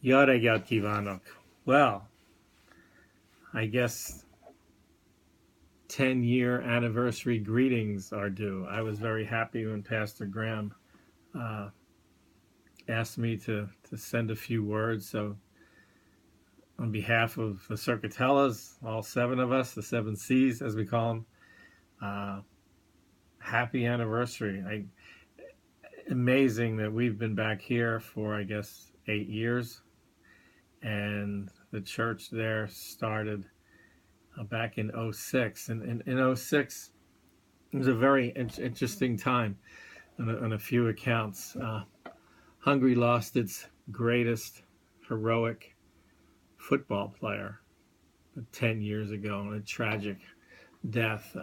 Yoregat Kivanok. Well, I guess 10-year anniversary greetings are due. I was very happy when Pastor Graham uh, asked me to send a few words. So, on behalf of the Circatellas, all seven of us, the seven C's as we call them, uh, happy anniversary. Amazing that we've been back here for, I guess, 8 years. And the church there started back in '06. And in '06, it was a very interesting time on a few accounts. Hungary lost its greatest heroic football player 10 years ago, a tragic death.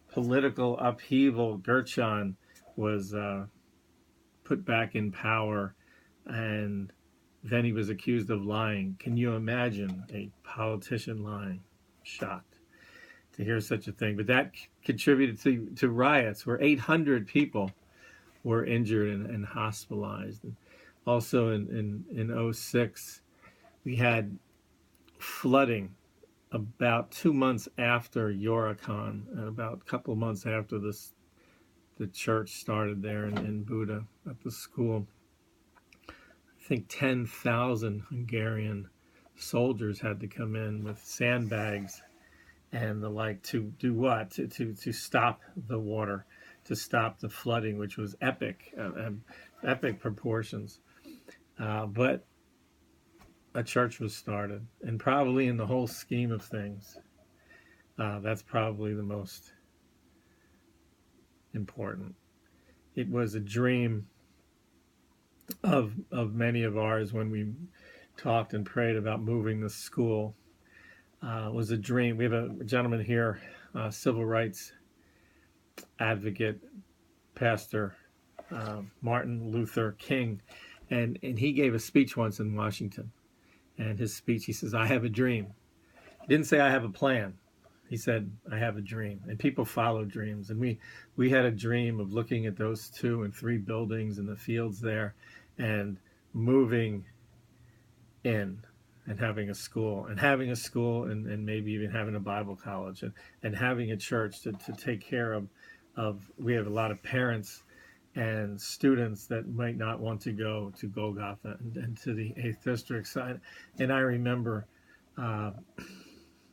Political upheaval. Gershon was put back in power, and then he was accused of lying. Can you imagine a politician lying? Shocked to hear such a thing. But that contributed to riots where 800 people were injured and hospitalized. And also in '06, we had flooding about 2 months after Yoricon, and about a couple of months after the church started there in Buda at the school. I think 10,000 Hungarian soldiers had to come in with sandbags and the like to do what? To stop the water, to stop the flooding, which was epic proportions. But a church was started, and probably in the whole scheme of things, that's probably the most important. It was a dream of many of ours when we talked and prayed about moving the school. Was a dream. We have a gentleman here, civil rights advocate, Pastor Martin Luther King, and he gave a speech once in Washington. And his speech, he says, "I have a dream." He didn't say I have a plan. He said, "I have a dream." And people follow dreams. And we had a dream of looking at those 2 and 3 buildings in the fields there and moving in and having a school and maybe even having a Bible college and having a church to take care of. We have a lot of parents and students that might not want to go to Golgotha and to the 8th District side. And I remember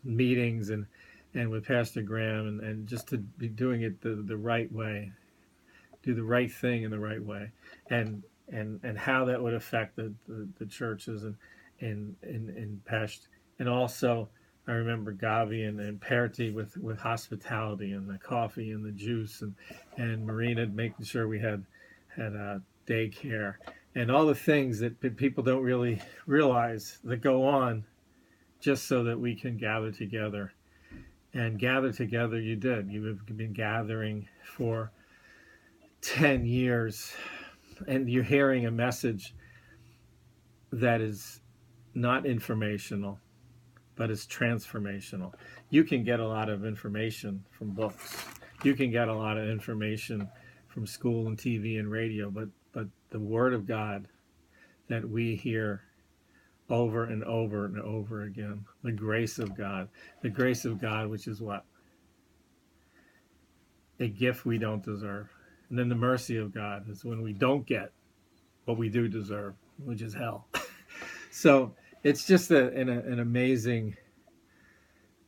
meetings and with Pastor Graham and just to be doing it the right way, do the right thing in the right way, and how that would affect the churches in Pest. And also I remember Gavi and Perti with hospitality and the coffee and the juice and Marina making sure we had daycare and all the things that people don't really realize that go on just so that we can gather together. And gather together you did. You have been gathering for 10 years, and you're hearing a message that is not informational, but is transformational. You can get a lot of information from books. You can get a lot of information from school and TV and radio, but the Word of God that we hear over and over and over again, the grace of God, which is what? A gift we don't deserve. And then the mercy of God is when we don't get what we do deserve, which is hell. So it's just an amazing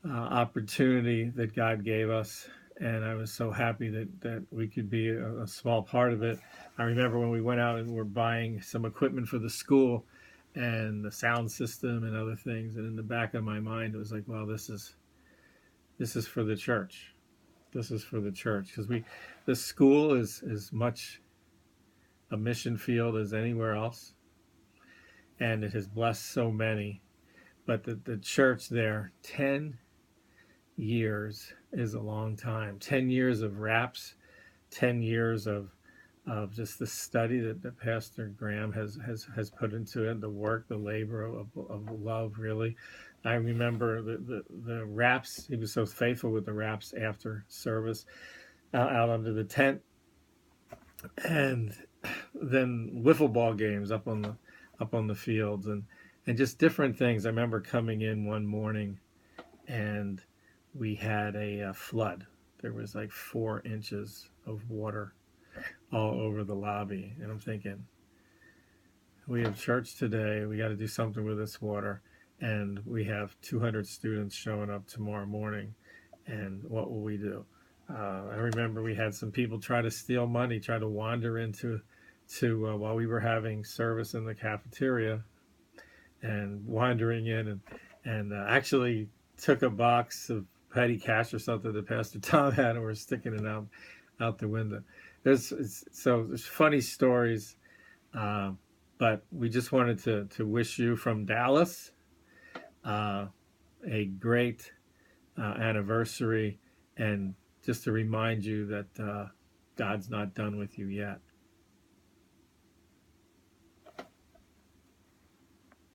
opportunity that God gave us, and I was so happy that we could be a small part of it. I remember when we went out and were buying some equipment for the school and the sound system and other things, and in the back of my mind it was like, well, this is for the church. This is for the church, because the school is as much a mission field as anywhere else, and it has blessed so many. But the church there, 10 years is a long time. 10 years of raps, 10 years of just the study that Pastor Graham has put into it, the work, the labor of love, really. I remember the raps. He was so faithful with the raps after service out under the tent, and then wiffle ball games up on up on the fields, and just different things. I remember coming in one morning and we had a flood. There was like 4 inches of water all over the lobby, and I'm thinking, we have church today. We got to do something with this water, and we have 200 students showing up tomorrow morning. And what will we do? I remember we had some people try to steal money, try to wander into to while we were having service in the cafeteria, and wandering in and actually took a box of petty cash or something that Pastor Tom had, and were sticking it out the window. There's funny stories, uh, but we just wanted to wish you from Dallas uh, a great anniversary, and just to remind you that God's not done with you yet.